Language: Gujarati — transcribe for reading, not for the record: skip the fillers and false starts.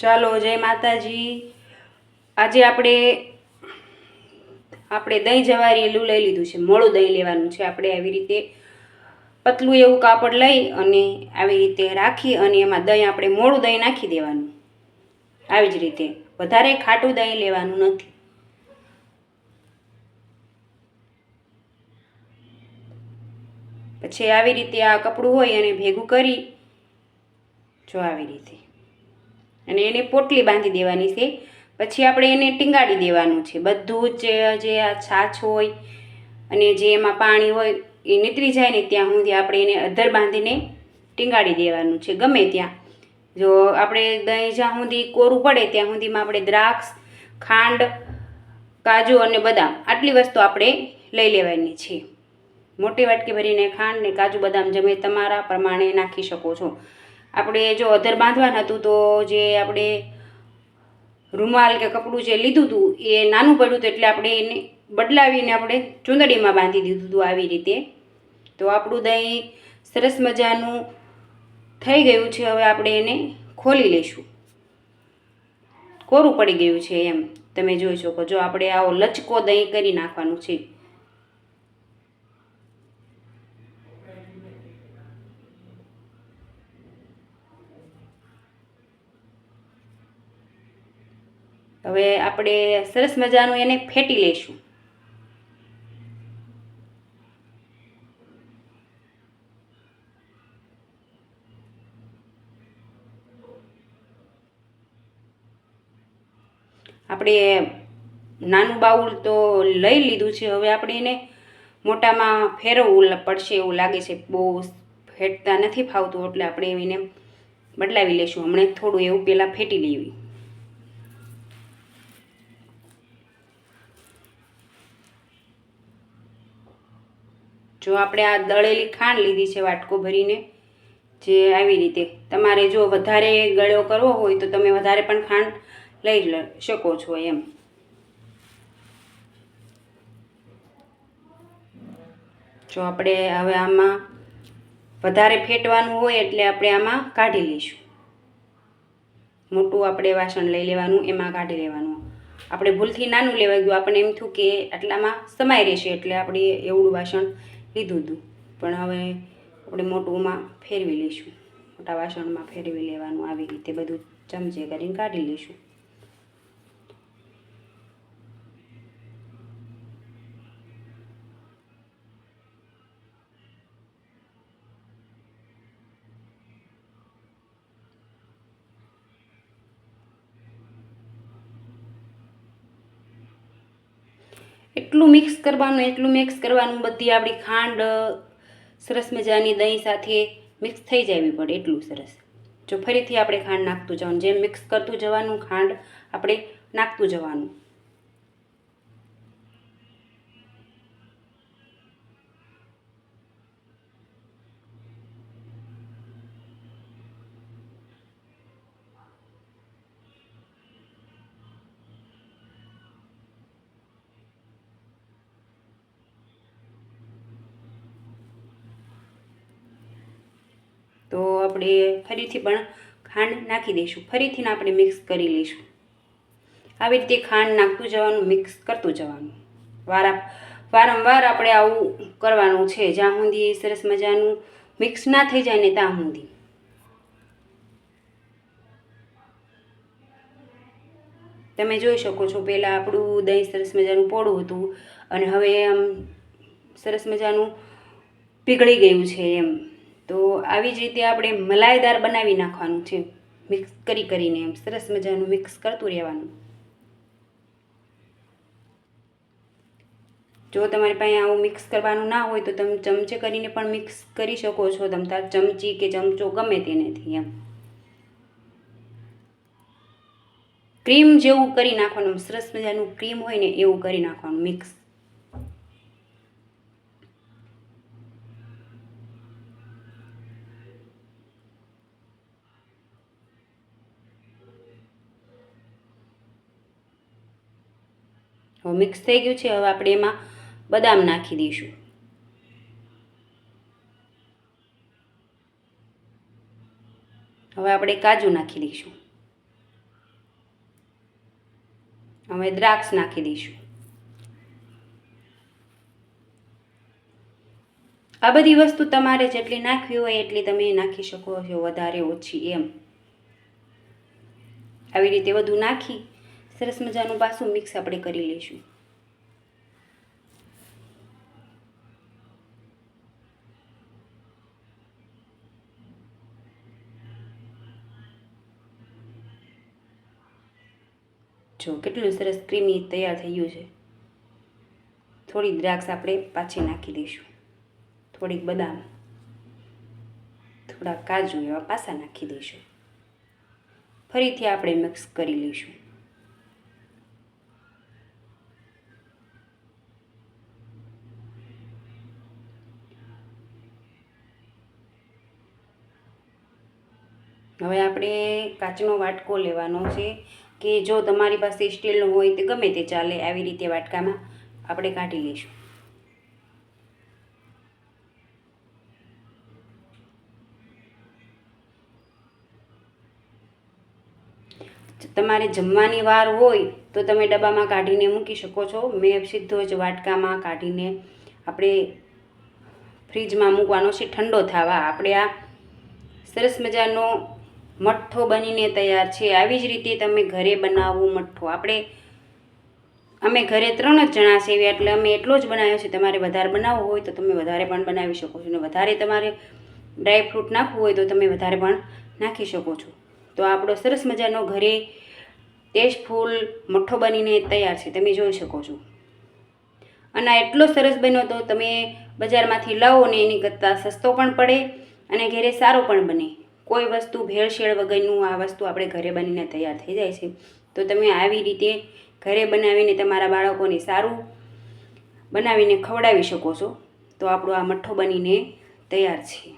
ચાલો જય માતાજી। આજે આપણે દહીં જવારીનું લઈ લીધું છે, મોળું દહીં લેવાનું છે। આપણે આવી રીતે પતલું એવું કાપડ લઈ અને આવી રીતે રાખી અને એમાં દહીં આપણે મોળું દહીં નાખી દેવાનું। આવી જ રીતે વધારે ખાટું દહીં લેવાનું નથી। પછી આવી રીતે આ કપડું હોય એને ભેગું કરી જો આવી રીતે અને એને પોટલી બાંધી દેવાની છે। પછી આપણે એને ટીંગાડી દેવાનું છે। બધું જ જે આ છાછ હોય અને જે એમાં પાણી હોય એ નીતરી જાય ને ત્યાં સુધી આપણે એને અધર બાંધીને ટીંગાડી દેવાનું છે ગમે ત્યાં। જો આપણે દહીં જ્યાં સુધી કોરું પડે ત્યાં સુધીમાં આપણે દ્રાક્ષ, ખાંડ, કાજુ અને બદામ આટલી વસ્તુ આપણે લઈ લેવાની છે। મોટી વાટકી ભરીને ખાંડ ને કાજુ બદામ તમે તમારા પ્રમાણે નાખી શકો છો। આપણે જો અધર બાંધવાનું હતું તો જે આપણે રૂમાલ કે કપડું જે લીધું હતું એ નાનું પડ્યું હતું એટલે આપણે એને બદલાવીને આપણે ચૂંદડીમાં બાંધી દીધું હતું આવી રીતે। તો આપણું દહીં સરસ મજાનું થઈ ગયું છે। હવે આપણે એને ખોલી લઈશું। કોરું પડી ગયું છે એમ તમે જોઈ શકો। જો આપણે આવો લચકો દહીં કરી નાખવાનું છે। હવે આપણે સરસ મજાનું એને ફેટી લઈશું। આપણે નાનું બાઉલ તો લઈ લીધું છે। હવે આપણે એને મોટામાં ફેરવવું પડશે એવું લાગે છે। બહુ ફેટતા નથી ફાવતું એટલે આપણે એને બદલાવી લઈશું। હમણાં થોડું એવું પહેલાં ફેટી લેવી। જો આપણે આ દળેલી ખાંડ લીધી છે વાટકો ભરીને, જે આવી રીતે તમારે જો વધારે ગળ્યો કરવો હોય તો તમે વધારે પણ ખાંડ લઈ શકો છો એમ। જો આપણે હવે આમાં વધારે ફેટવાનું હોય એટલે આપણે આમાં કાઢી લઈશું। મોટું આપણે વાસણ લઈ લેવાનું, એમાં કાઢી લેવાનું। આપણે ભૂલથી નાનું લેવાઈ ગયું, આપણે એમ થયું કે આટલામાં સમાઈ રહેશે એટલે આપણે એવડું વાસણ લીધું હતું, પણ હવે આપણે મોટુંમાં ફેરવી લઈશું। મોટા વાસણમાં ફેરવી લેવાનું આવી રીતે બધું ચમચે કરીને કાઢી લઈશું। એટલું મિક્સ કરવાનું બધી આપણી ખાંડ સરસ મજાની દહીં સાથે મિક્સ થઈ જવી પડે એટલું સરસ। જો ફરીથી આપણે ખાંડ નાખતું જવાનું, જેમ મિક્સ કરતું જવાનું ખાંડ આપણે નાખતું જવાનું। તો આપણે ફરીથી પણ ખાંડ નાખી દઈશું। ફરીથી આપણે મિક્સ કરી લઈશું। આવી રીતે ખાંડ નાખતું જવાનું, મિક્સ કરતું જવાનું। વારંવાર આપણે આવું કરવાનું છે જ્યાં સુધી સરસ મજાનું મિક્સ ના થઈ જાય ને ત્યાં સુધી। તમે જોઈ શકો છો પહેલાં આપણું દહીં સરસ મજાનું પોળું હતું અને હવે આમ સરસ મજાનું પીગળી ગયું છે એમ। તો આવી જ રીતે આપણે મલાઈદાર બનાવી નાખવાનું છે, મિક્સ કરીને એમ સરસ મજાનું મિક્સ કરતું રહેવાનું। જો તમારી પાસે આવું મિક્સ કરવાનું ના હોય તો તમે ચમચે કરીને પણ મિક્સ કરી શકો છો, તમતાર ચમચી કે ચમચો ગમે તેનેથી એમ। ક્રીમ જેવું કરી નાખવાનું, સરસ મજાનું ક્રીમ હોય ને એવું કરી નાખવાનું મિક્સ। હવે મિક્સ થઈ ગયું છે। હવે આપણે એમાં બદામ નાખી દઈશું। હવે આપણે કાજુ નાખી દઈશું। હવે દ્રાક્ષ નાખી દઈશું. આ બધી વસ્તુ તમારે જેટલી નાખવી હોય એટલી તમે નાખી શકો છો, વધારે ઓછી એમ. આવી રીતે બધું નાખી સરસ મજાનું પાછું મિક્સ આપણે કરી લઈશું. જો કેટલું સરસ ક્રીમી તૈયાર થઈ ગયું છે. થોડી દ્રાક્ષ આપણે પાછી નાખી દઈશું, થોડીક બદામ, થોડા કાજુ એવા પાછા નાખી દઈશું. ફરીથી આપણે મિક્સ કરી લઈશું. હવે આપણે કાચનો વાટકો લેવાનો છે, કે જો તમારી પાસે સ્ટીલનો હોય તો ગમે તે ચાલે. આવી રીતે વાટકામાં આપણે કાઢી લઈશું. તમારે જમવાની વાર હોય તો તમે ડબ્બામાં કાઢીને મૂકી શકો છો. મેં સીધો જ વાટકામાં કાઢીને આપણે ફ્રીજમાં મૂકવાનો છે ઠંડો થવા. આપણે આ સરસ મજાનો મઠ્ઠો બનીને તૈયાર છે. આવી જ રીતે તમે ઘરે બનાવો મઠ્ઠો. અમે ઘરે 3 જ જણા છે એટલે અમે એટલો જ બનાવ્યો છે. તમારે વધારે બનાવવો હોય તો તમે વધારે પણ બનાવી શકો છો, અને વધારે તમારે ડ્રાયફ્રૂટ નાખવું હોય તો તમે વધારે પણ નાખી શકો છો. તો આપણો સરસ મજાનો ઘરે ટેસ્ટફુલ મઠ્ઠો બનીને તૈયાર છે, તમે જોઈ શકો છો. અને એટલો સરસ બન્યો તો તમે બજારમાંથી લાવો ને એની કરતાં સસ્તો પણ પડે અને ઘરે સારો પણ બને. કોઈ વસ્તુ ભેળસેળ વગરનું આ વસ્તુ આપણે ઘરે બનીને તૈયાર થઈ જાય છે. તો તમે આવી રીતે ઘરે બનાવીને તમારા બાળકોને સારું બનાવીને ખવડાવી શકો છો. તો આપણો આ મઠ્ઠો બનીને તૈયાર છે.